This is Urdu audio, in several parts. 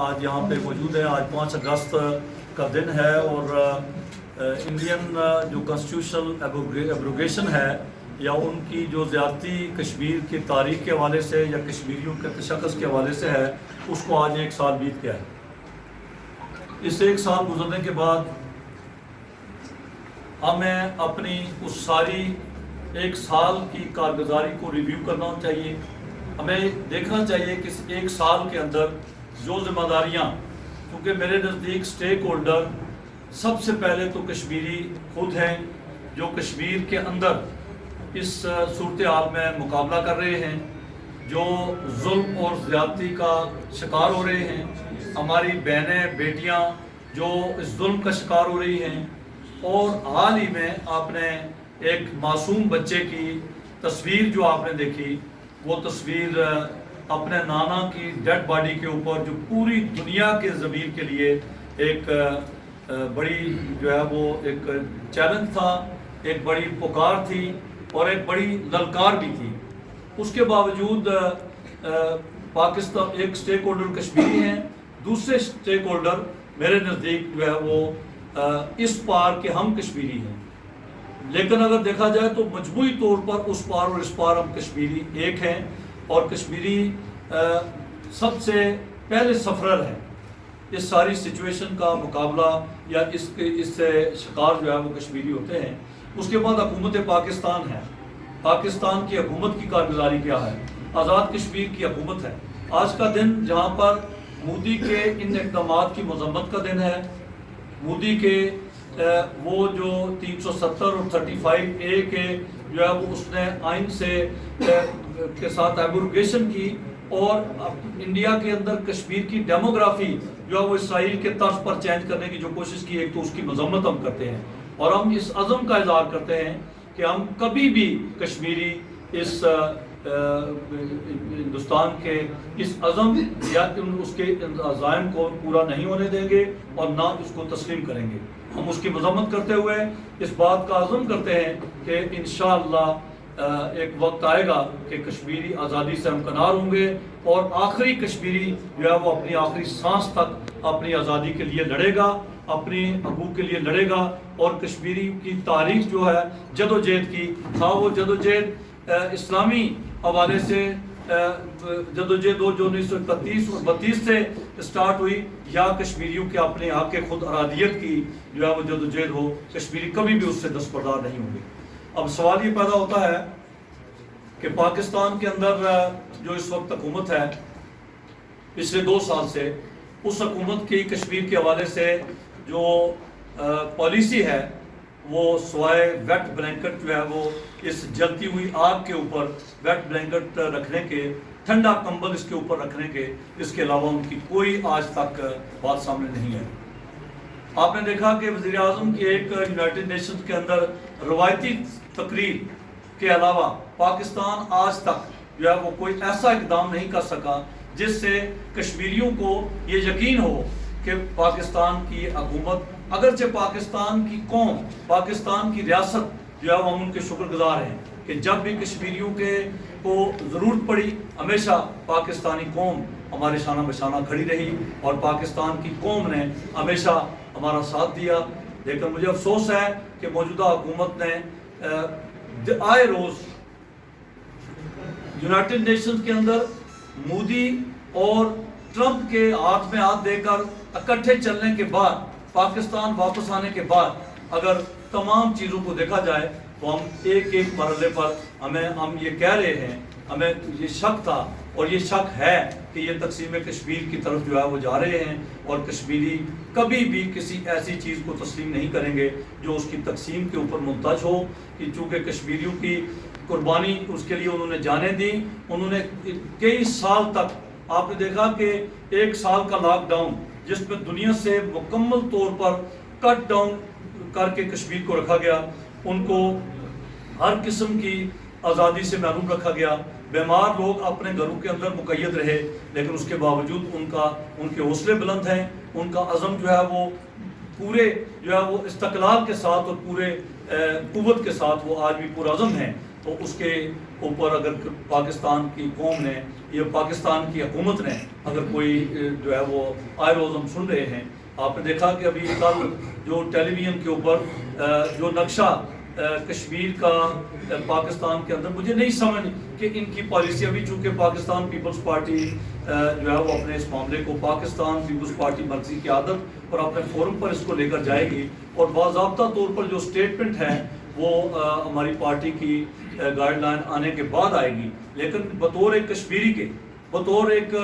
آج یہاں پہ موجود ہیں. آج 5 اگست کا دن ہے اور انڈین جو کانسٹیٹیوشنل ایبروگیشن ہے یا ان کی جو زیادتی کشمیر کی تاریخ کے حوالے سے یا کشمیریوں کے تشخص کے حوالے سے ہے، اس کو آج 1 سال بیت گیا ہے. اس 1 سال گزرنے کے بعد ہمیں اپنی اس ساری 1 سال کی کارگزاری کو ریویو کرنا چاہیے. ہمیں دیکھنا چاہیے کہ اس 1 سال کے اندر جو ذمہ داریاں، کیونکہ میرے نزدیک سٹیک ہولڈر سب سے پہلے تو کشمیری خود ہیں، جو کشمیر کے اندر اس صورتحال میں مقابلہ کر رہے ہیں، جو ظلم اور زیادتی کا شکار ہو رہے ہیں. ہماری بہنیں بیٹیاں جو اس ظلم کا شکار ہو رہی ہیں. اور حال ہی میں آپ نے ایک معصوم بچے کی تصویر جو آپ نے دیکھی، وہ تصویر اپنے نانا کی ڈیڈ باڈی کے اوپر، جو پوری دنیا کے ضمیر کے لیے ایک بڑی جو ہے وہ ایک چیلنج تھا، ایک بڑی پکار تھی اور ایک بڑی للکار بھی تھی. اس کے باوجود پاکستان ایک سٹیک ہولڈر کشمیری ہیں، دوسرے سٹیک ہولڈر میرے نزدیک جو ہے وہ اس پار کے ہم کشمیری ہیں. لیکن اگر دیکھا جائے تو مجموعی طور پر اس پار اور اس پار ہم کشمیری ایک ہیں، اور کشمیری سب سے پہلے سفرر ہیں. اس ساری سچویشن کا مقابلہ یا اس سے شکار جو ہے وہ کشمیری ہوتے ہیں. اس کے بعد حکومت پاکستان ہے. پاکستان کی حکومت کی کارگزاری کیا ہے؟ آزاد کشمیر کی حکومت ہے. آج کا دن جہاں پر مودی کے ان اقدامات کی مذمت کا دن ہے، مودی کے وہ جو 370 اور 35A کے جو ہے وہ اس نے آئین سے کے ساتھ ایبروگیشن کی، اور انڈیا کے اندر کشمیر کی ڈیموگرافی جو ہے وہ اسرائیل کے طرز پر چینج کرنے کی جو کوشش کی، ایک تو اس کی مذمت ہم کرتے ہیں. اور ہم اس عزم کا اظہار کرتے ہیں کہ ہم کبھی بھی کشمیری اس ہندوستان کے اس عزم یا اس کے عزائم کو پورا نہیں ہونے دیں گے اور نہ اس کو تسلیم کریں گے. ہم اس کی مذمت کرتے ہوئے اس بات کا عزم کرتے ہیں کہ انشاءاللہ ایک وقت آئے گا کہ کشمیری آزادی سے ہمکنار ہوں گے، اور آخری کشمیری جو ہے وہ اپنی آخری سانس تک اپنی آزادی کے لیے لڑے گا، اپنی حقوق کے لیے لڑے گا. اور کشمیری کی تاریخ جو ہے جدوجہد کی، تھا وہ جدوجہد اسلامی حوالے سے جدوجہد جو 1931 اور 32 سے اسٹارٹ ہوئی، یا کشمیریوں کے اپنے حق خود ارادیت کی جو ہے وہ جدوجہد ہو، کشمیری کبھی بھی اس سے دستبردار نہیں ہوں گے. اب سوال یہ پیدا ہوتا ہے کہ پاکستان کے اندر جو اس وقت حکومت ہے پچھلے 2 سال سے، اس حکومت کی کشمیر کے حوالے سے جو پالیسی ہے وہ سوائے ویٹ بلینکٹ جو ہے وہ اس جلتی ہوئی آگ کے اوپر ویٹ بلینکٹ رکھنے کے، ٹھنڈا کمبل اس کے اوپر رکھنے کے، اس کے علاوہ ان کی کوئی آج تک بات سامنے نہیں ہے. آپ نے دیکھا کہ وزیر اعظم کی ایک یونائٹڈ نیشنز کے اندر روایتی تقریر کے علاوہ پاکستان آج تک جو ہے وہ کوئی ایسا اقدام نہیں کر سکا جس سے کشمیریوں کو یہ یقین ہو کہ پاکستان کی حکومت، اگرچہ پاکستان کی قوم، پاکستان کی ریاست جو ہے وہ ہم ان کے شکر گزار ہیں کہ جب بھی کشمیریوں کے کو ضرورت پڑی ہمیشہ پاکستانی قوم ہمارے شانہ بشانہ کھڑی رہی، اور پاکستان کی قوم نے ہمیشہ ہمارا ساتھ دیا. لیکن مجھے افسوس ہے کہ موجودہ حکومت نے آئے روز یونائٹڈ نیشنز کے اندر مودی اور ٹرمپ کے ہاتھ میں ہاتھ دے کر اکٹھے چلنے کے بعد، پاکستان واپس آنے کے بعد، اگر تمام چیزوں کو دیکھا جائے تو ہم ایک مرحلے پر ہم یہ کہہ رہے ہیں، ہمیں یہ شک تھا اور یہ شک ہے کہ یہ تقسیم کشمیر کی طرف جو ہے وہ جا رہے ہیں، اور کشمیری کبھی بھی کسی ایسی چیز کو تسلیم نہیں کریں گے جو اس کی تقسیم کے اوپر منتج ہو. کہ چونکہ کشمیریوں کی قربانی اس کے لیے انہوں نے جانیں دی، انہوں نے کئی سال تک، آپ نے دیکھا کہ 1 سال کا لاک ڈاؤن جس میں دنیا سے مکمل طور پر کٹ ڈاؤن کر کے کشمیر کو رکھا گیا، ان کو ہر قسم کی آزادی سے محروم رکھا گیا. بیمار لوگ اپنے گھروں کے اندر مقید رہے، لیکن اس کے باوجود ان کے حوصلے بلند ہیں، ان کا عزم جو ہے وہ پورے جو ہے وہ استقلال کے ساتھ اور پورے قوت کے ساتھ وہ آج بھی پرعزم ہیں تو اس کے اوپر اگر پاکستان کی قوم نے یا پاکستان کی حکومت نے اگر کوئی جو ہے وہ آئے روز ہم سن رہے ہیں. آپ نے دیکھا کہ ابھی کل جو ٹیلی ویژن کے اوپر جو نقشہ کشمیر کا پاکستان کے اندر، مجھے نہیں سمجھ کہ ان کی پالیسی ابھی، چونکہ پاکستان پیپلز پارٹی جو ہے وہ اپنے اس معاملے کو پاکستان پیپلز پارٹی مرکزی قیادت اور اپنے فورم پر اس کو لے کر جائے گی، اور باضابطہ طور پر جو سٹیٹمنٹ ہے وہ ہماری پارٹی کی گائیڈ لائن آنے کے بعد آئے گی. لیکن بطور ایک کشمیری کے، بطور ایک،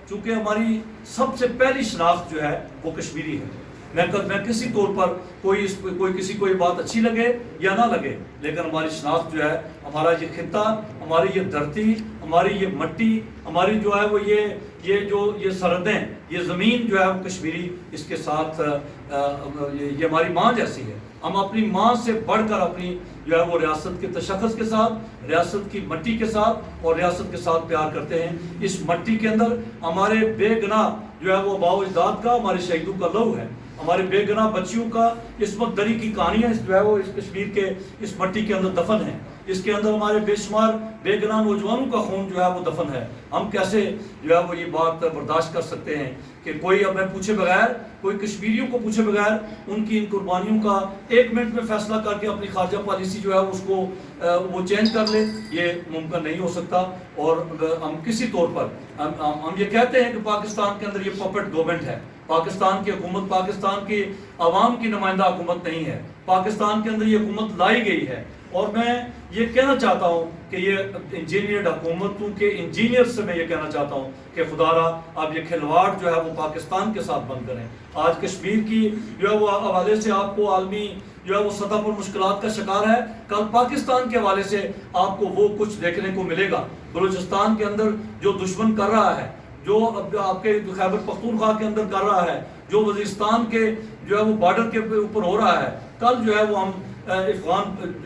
چونکہ ہماری سب سے پہلی شناخت جو ہے وہ کشمیری ہے. میں کسی طور پر کوئی کسی کو یہ بات اچھی لگے یا نہ لگے، لیکن ہماری شناخت جو ہے، ہمارا یہ خطہ، ہماری یہ دھرتی، ہماری یہ مٹی، ہماری جو ہے وہ یہ سرحدیں، یہ زمین جو ہے وہ کشمیری، اس کے ساتھ یہ ہماری ماں جیسی ہے. ہم اپنی ماں سے بڑھ کر اپنی جو ہے وہ ریاست کے تشخص کے ساتھ، ریاست کی مٹی کے ساتھ اور ریاست کے ساتھ پیار کرتے ہیں. اس مٹی کے اندر ہمارے بے گناہ جو ہے وہ آباء و اجداد کا، ہمارے شہیدوں کا لہو ہے، ہمارے بے گناہ بچیوں کا عصمت دری کی کہانیاں جو ہے وہ اس کشمیر کے اس مٹی کے اندر دفن ہیں. اس کے اندر ہمارے بے شمار بے گناہ نوجوانوں کا خون جو ہے وہ دفن ہے. ہم کیسے جو ہے وہ یہ بات برداشت کر سکتے ہیں کہ کوئی ہمیں پوچھے بغیر، کوئی کشمیریوں کو پوچھے بغیر ان کی ان قربانیوں کا 1 منٹ میں فیصلہ کر کے اپنی خارجہ پالیسی جو ہے اس کو وہ چینج کر لے؟ یہ ممکن نہیں ہو سکتا. اور ہم کسی طور پر ہم یہ کہتے ہیں کہ پاکستان کے اندر یہ پپٹ گورنمنٹ ہے، پاکستان کی حکومت پاکستان کی عوام کی نمائندہ حکومت نہیں ہے، پاکستان کے اندر یہ حکومت لائی گئی ہے. اور میں یہ کہنا چاہتا ہوں کہ یہ انجینئرڈ حکومتوں کے انجینئر سے میں یہ کہنا چاہتا ہوں کہ خدا را آپ یہ کھلواڑ جو ہے وہ پاکستان کے ساتھ بند کریں. آج کشمیر کی جو ہے وہ حوالے سے آپ کو عالمی جو ہے وہ سطح پر مشکلات کا شکار ہے، کل پاکستان کے حوالے سے آپ کو وہ کچھ دیکھنے کو ملے گا. بلوچستان کے اندر جو دشمن کر رہا ہے، جو آپ کے خیبر پختونخوا کے اندر کر رہا ہے، جو وزیرستان کے جو ہے وہ بارڈر کے اوپر ہو رہا ہے، کل جو ہے وہ ہم افغان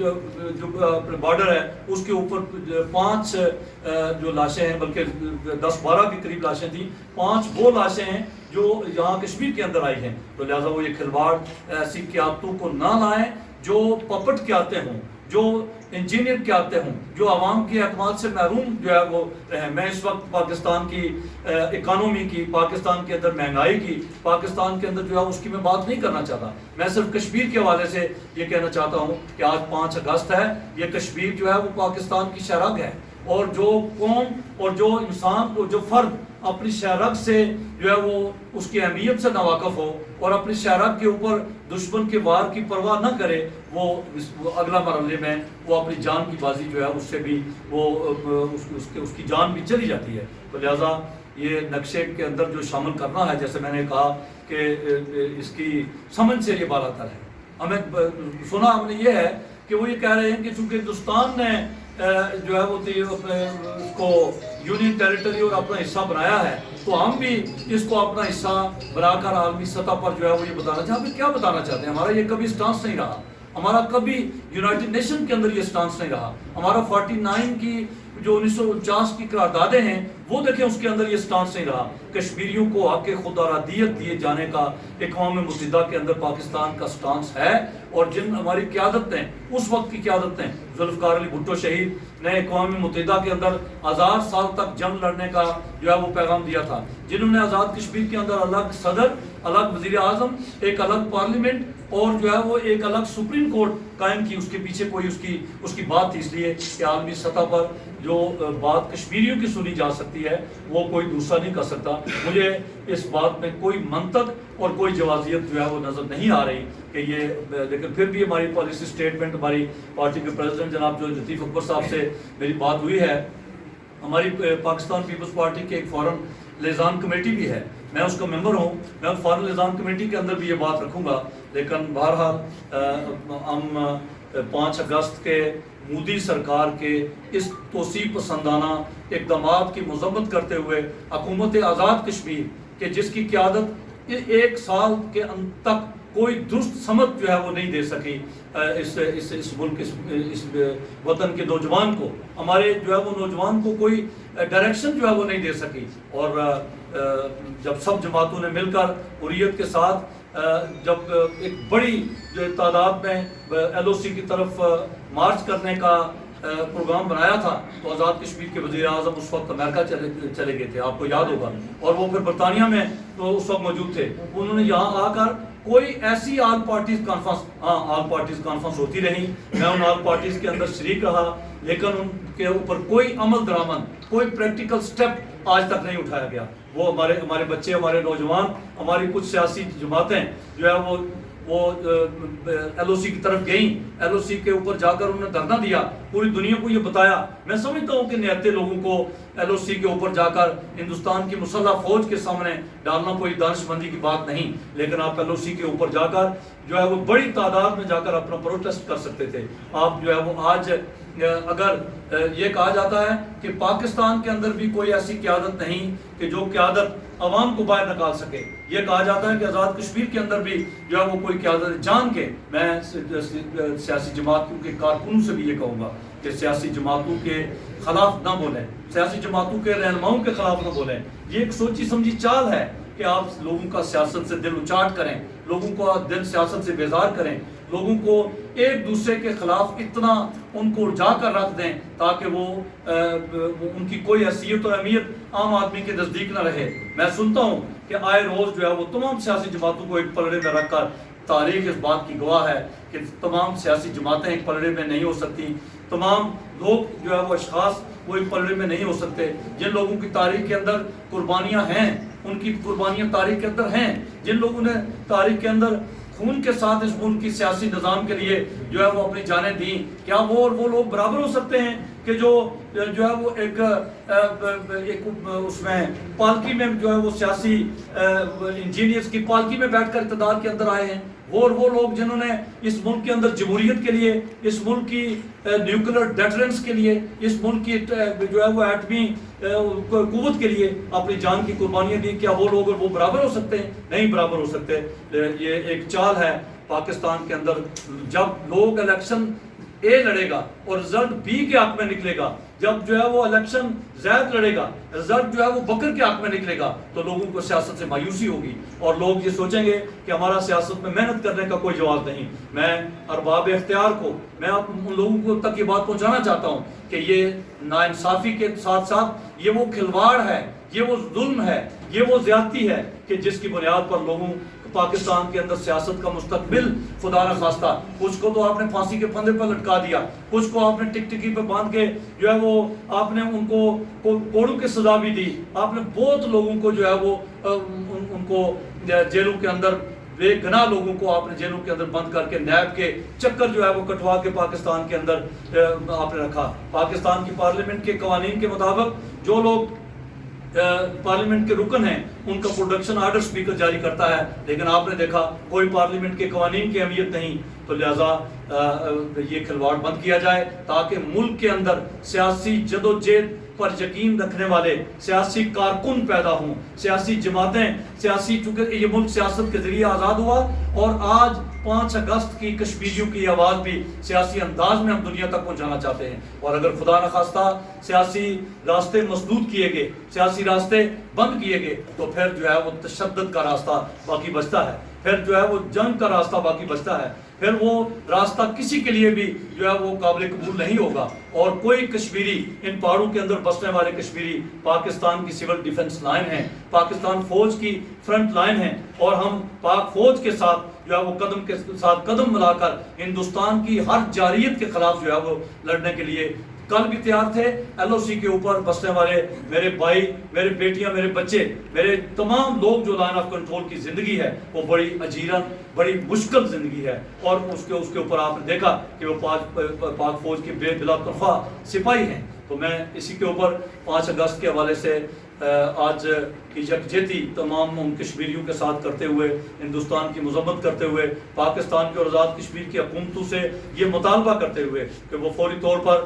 جو بارڈر ہے اس کے اوپر 5 جو لاشیں ہیں، بلکہ 10-12 کے قریب لاشیں تھیں، 5 وہ لاشیں ہیں جو یہاں کشمیر کے اندر آئی ہیں. تو لہٰذا وہ یہ کھلواڑ ایسی قیادتوں کو نہ لائیں جو پپٹ قیادتیں ہوں، جو انجینئر قیادتیں ہوں، جو عوام کے اعتماد سے محروم جو ہے وہ رہیں. میں اس وقت پاکستان کی اکانومی کی، پاکستان کے اندر مہنگائی کی، پاکستان کے اندر جو ہے اس کی میں بات نہیں کرنا چاہتا. میں صرف کشمیر کے حوالے سے یہ کہنا چاہتا ہوں کہ آج 5 اگست ہے، یہ کشمیر جو ہے وہ پاکستان کی شہرگ ہے. اور جو قوم اور جو انسان کو، جو فرد اپنی شہرگ سے جو ہے وہ اس کی اہمیت سے ناواقف ہو اور اپنی شہرگ کے اوپر دشمن کے وار کی پرواہ نہ کرے، وہ اگلا مرحلے میں وہ اپنی جان کی بازی جو ہے اس سے بھی وہ اس کی جان بھی چلی جاتی ہے. تو لہٰذا یہ نقشے کے اندر جو شامل کرنا ہے، جیسے میں نے کہا کہ اس کی سمجھ سے یہ بالا تر ہے. ہمیں سنا ہم نے یہ ہے کہ وہ یہ کہہ رہے ہیں کہ چونکہ ہندوستان نے جو ہے وہ اس کو یونین ٹیریٹری اور اپنا حصہ بنایا ہے، تو ہم بھی اس کو اپنا حصہ بنا کر عالمی سطح پر جو ہے وہ یہ بتانا چاہتے ہیں. کیا بتانا چاہتے ہیں؟ ہمارا یہ کبھی سٹانس نہیں رہا، ہمارا کبھی یونائٹڈ نیشن کے اندر یہ سٹانس نہیں رہا. ہمارا 49 کی جو 1949 کی قراردادیں ہیں وہ دیکھیں، اس کے اندر یہ سٹانس نہیں رہا. کشمیریوں کو حق خود ارادیت دیے جانے کا اقوام متحدہ کے اندر پاکستان کا سٹانس ہے. اور جن ہماری قیادتیں، اس وقت کی قیادتیں، ذوالفقار علی بھٹو شہید نے اقوام متحدہ کے اندر 1000 سال تک جنگ لڑنے کا جو ہے وہ پیغام دیا تھا، جنہوں نے آزاد کشمیر کے اندر الگ صدر، الگ وزیر اعظم، ایک الگ پارلیمنٹ اور جو ہے وہ ایک الگ سپریم کورٹ قائم کی. اس کے پیچھے کوئی اس کی بات تھی، اس لیے کہ عالمی سطح پر جو بات کشمیریوں کی سنی جا سکتی ہے وہ کوئی دوسرا نہیں کر سکتا. مجھے اس بات میں کوئی منطق اور کوئی جوازیت جو ہے وہ نظر نہیں آ رہی کہ یہ، لیکن پھر بھی ہماری پالیسی سٹیٹمنٹ، ہماری پارٹی کے پریزیڈنٹ جناب جو لطیف اکبر صاحب سے میری بات ہوئی ہے، ہماری پاکستان پیپلز پارٹی کے ایک فارن لیزان کمیٹی بھی ہے، میں اس کا ممبر ہوں، میں فارن لیزان کمیٹی کے اندر بھی یہ بات رکھوں گا. لیکن بہرحال ہم 5 اگست کے مودی سرکار کے اس توسیع پسندانہ اقدامات کی مذمت کرتے ہوئے حکومت آزاد کشمیر کہ جس کی قیادت 1 سال کے تک کوئی درست سمت جو ہے وہ نہیں دے سکی اس ملک، اس وطن کے نوجوان کو، ہمارے جو ہے وہ نوجوان کو کوئی ڈائریکشن جو ہے وہ نہیں دے سکی. اور جب سب جماعتوں نے مل کر حریت کے ساتھ جب ایک بڑی تعداد میں LOC کی طرف مارچ کرنے کا پروگرام بنایا تھا تو آزاد کشمیر کے وزیر اعظم اس وقت امریکہ چلے گئے تھے، آپ کو یاد ہوگا، اور وہ پھر برطانیہ میں تو اس وقت موجود تھے. انہوں نے یہاں آ کر کوئی ایسی آل پارٹیز کانفرنس، ہاں آل پارٹیز کانفرنس ہوتی رہی، میں ان آل پارٹیز کے اندر شریک رہا، لیکن ان کے اوپر کوئی عمل درآمد، کوئی پریکٹیکل سٹیپ آج تک نہیں اٹھایا گیا. وہ ہمارے بچے، ہمارے نوجوان، ہماری کچھ سیاسی جماعتیں جو ہے وہ ایل او سی کی طرف گئیں، ایل او سی کے اوپر جا کر انہوں نے دھرنا دیا، پوری دنیا کو یہ بتایا. میں سمجھتا ہوں کہ نہتے لوگوں کو ایل او سی کے اوپر جا کر ہندوستان کی مسلح فوج کے سامنے ڈالنا کوئی دانش مندی کی بات نہیں، لیکن آپ ایل او سی کے اوپر جا کر جو ہے وہ بڑی تعداد میں جا کر اپنا پروٹیسٹ کر سکتے تھے. آپ جو ہے وہ آج اگر یہ کہا جاتا ہے کہ پاکستان کے اندر بھی کوئی ایسی قیادت نہیں کہ جو قیادت عوام کو باہر نکال سکے، یہ کہا جاتا ہے کہ آزاد کشمیر کے اندر بھی جو ہے وہ کوئی قیادت جان کے، میں سیاسی جماعتوں کے کارکنوں سے بھی یہ کہوں گا کہ سیاسی جماعتوں کے خلاف نہ بولیں، سیاسی جماعتوں کے رہنماؤں کے خلاف نہ بولیں. یہ ایک سوچی سمجھی چال ہے کہ آپ لوگوں کا سیاست سے دل اچاٹ کریں، لوگوں کو دل سیاست سے بیزار کریں، لوگوں کو ایک دوسرے کے خلاف اتنا ان کو الجھا کر رکھ دیں تاکہ وہ ان کی کوئی حیثیت اور اہمیت عام آدمی کے نزدیک نہ رہے. میں سنتا ہوں کہ آئے روز جو ہے وہ تمام سیاسی جماعتوں کو ایک پلڑے میں رکھ کر، تاریخ اس بات کی گواہ ہے کہ تمام سیاسی جماعتیں ایک پلڑے میں نہیں ہو سکتی، تمام لوگ جو ہے وہ اشخاص وہ ایک پلڑے میں نہیں ہو سکتے. جن لوگوں کی تاریخ کے اندر قربانیاں ہیں، ان کی قربانیاں تاریخ کے اندر ہیں، جن لوگوں نے تاریخ کے اندر خون کے ساتھ اس ملک کی سیاسی نظام کے لیے جو ہے وہ اپنی جانیں دیں، کیا وہ اور وہ لوگ برابر ہو سکتے ہیں کہ جو ہے وہ ایک اس میں پالکی میں جو ہے وہ سیاسی انجینئرز کی پالکی میں بیٹھ کر اقتدار کے اندر آئے ہیں؟ وہ اور وہ لوگ جنہوں نے اس ملک کے اندر جمہوریت کے لیے، اس ملک کی نیوکلر ڈیٹرنس کے لیے، اس ملک کی جو ہے وہ ایٹمی قوت کے لیے اپنی جان کی قربانیاں دی، کیا وہ لوگ اور وہ برابر ہو سکتے ہیں؟ نہیں برابر ہو سکتے. یہ ایک چال ہے پاکستان کے اندر. جب لوگ الیکشن اے لڑے گا اور رزلٹ بی کے حق میں نکلے گا، جب جو ہے وہ الیکشن زید لڑے گا، رزلٹ جو ہے وہ بکر کے حق میں نکلے گا، تو لوگوں کو سیاست سے مایوسی ہوگی اور لوگ یہ سوچیں گے کہ ہمارا سیاست میں محنت کرنے کا کوئی جواز نہیں. میں ارباب اختیار کو، میں ان لوگوں کو تک یہ بات پہنچانا چاہتا ہوں کہ یہ ناانصافی کے ساتھ ساتھ یہ وہ کھلواڑ ہے، یہ وہ ظلم ہے، یہ وہ زیادتی ہے کہ جس کی بنیاد پر لوگوں پاکستان کے اندر سیاست کا مستقبل خدا نہ خواستہ، کچھ کو تو آپ نے پھانسی کے پھندے پر لٹکا دیا، کچھ کو آپ نے ٹک ٹکی پہ باندھ کے جو ہے وہ آپ نے ان کو کوڑوں کی سزا بھی دی، آپ نے بہت لوگوں کو جو ہے وہ ان کو جیلوں کے اندر، بے گناہ لوگوں کو آپ نے جیلوں کے اندر بند کر کے نیب کے چکر جو ہے وہ کٹوا کے پاکستان کے اندر آپ نے رکھا. پاکستان کی پارلیمنٹ کے قوانین کے مطابق جو لوگ پارلیمنٹ کے رکن ہیں ان کا پروڈکشن آرڈر سپیکر جاری کرتا ہے، لیکن آپ نے دیکھا کوئی پارلیمنٹ کے قوانین کی اہمیت نہیں. تو لہذا یہ کھلواڑ بند کیا جائے تاکہ ملک کے اندر سیاسی جدوجہد پر یقین رکھنے والے سیاسی کارکن پیدا ہوں، سیاسی جماعتیں، سیاسی، چونکہ یہ ملک سیاست کے ذریعے آزاد ہوا اور آج 5 اگست کی کشمیریوں کی آواز بھی سیاسی انداز میں ہم دنیا تک پہنچانا چاہتے ہیں. اور اگر خدا نخواستہ سیاسی راستے مسدود کیے گئے، سیاسی راستے بند کیے گئے، تو پھر جو ہے وہ تشدد کا راستہ باقی بچتا ہے، پھر جو ہے وہ جنگ کا راستہ باقی بچتا ہے، پھر وہ راستہ کسی کے لیے بھی جو ہے وہ قابل قبول نہیں ہوگا. اور کوئی کشمیری، ان پہاڑوں کے اندر بسنے والے کشمیری پاکستان کی سول ڈیفنس لائن ہیں، پاکستان فوج کی فرنٹ لائن ہیں، اور ہم پاک فوج کے ساتھ جو ہے وہ قدم کے ساتھ قدم ملا کر ہندوستان کی ہر جارحیت کے خلاف جو ہے وہ لڑنے کے لیے کل بھی تیار تھے. ایل او سی کے اوپر بسنے والے میرے بھائی، میرے بیٹیاں، میرے بچے، میرے تمام لوگ جو لائن آف کنٹرول کی زندگی ہے وہ بڑی اجیرن، بڑی مشکل زندگی ہے، اور اس کے اوپر آپ نے دیکھا کہ وہ پاک فوج کے بلا تنخواہ سپاہی ہیں. تو میں اسی کے اوپر 5 اگست کے حوالے سے آج کی یکجہتی تمام کشمیریوں کے ساتھ کرتے ہوئے، ہندوستان کی مذمت کرتے ہوئے، پاکستان کے اور آزاد کشمیر کی حکومتوں سے یہ مطالبہ کرتے ہوئے کہ وہ فوری طور پر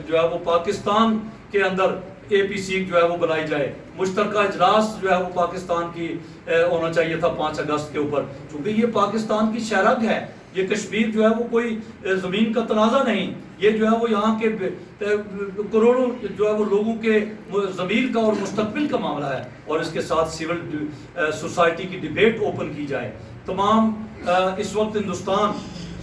جو ہے وہ پاکستان کے اندر اے پی سی جو ہے وہ بنائی جائے، مشترکہ اجلاس جو ہے وہ پاکستان کی ہونا چاہیے تھا 5 اگست کے اوپر، چونکہ یہ پاکستان کی شہرگ ہے. یہ کشمیر جو ہے وہ کوئی زمین کا تنازع نہیں، یہ جو ہے وہ یہاں کے کروڑوں جو ہے وہ لوگوں کے ضمیر کا اور مستقبل کا معاملہ ہے. اور اس کے ساتھ سول سوسائٹی کی ڈیبیٹ اوپن کی جائے. تمام اس وقت ہندوستان